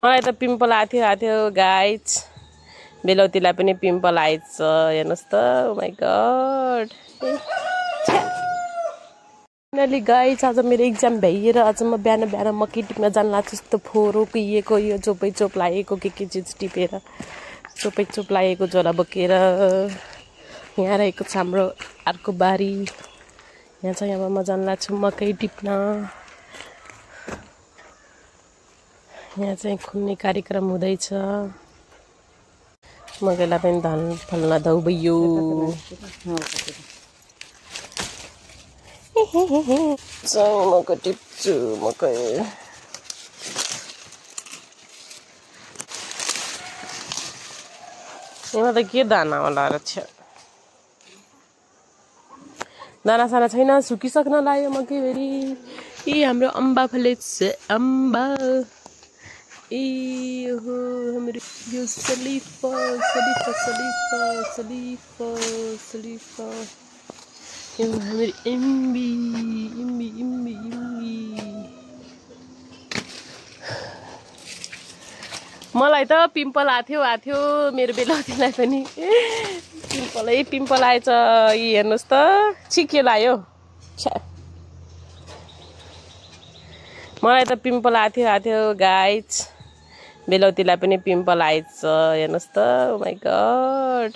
मलाई त pimple आथ्यो guys बेलौतीलाई पनि पिम्पल आइछ हेर्नुस् त oh my God finally guys आज मेरो एक्जाम भइएर आज म बिहान बिहान मकै टिप्न जान लाग्छु यस्तो फोहोरो कुहिएको यो चोपै चोप लागेको के चिज टिपेर चोपै चोप लागेको झोला बोकेर यहाँ रहेको छ हाम्रो अर्को बारी यहाँ चाहिँ अब म जान लाग्छु मकै टिप्न यहाँ चाहिँ खुन्ने कार्यक्रम हुँदैछ मकैलाई पनि धान फल्न दौ भयो मकै टिप्छु मकै यहाँ त के दाना होला र छ दाना साना छैन सुकिसक्न लाग्यो मकै फेरि ए हाम्रो अम्बा फलेछ अम्बा ए हो हाम्रो यो सलीफा सलीफा सलीफा सलीफा सलीफा यो हाम्रो इम्बी इम्बी इम्बी इम्बी मलाई त पिम्पल आथ्यो मेरो बेलौतीलाई पनि पिम्पल आएछ हेर्नुस् त छिके लाग्यो मलाई त पिम्पल आथ्यो गाइज बेलौतीलाई पनि पिम्पल आइछ हेर्नुस् त ओ माय गॉड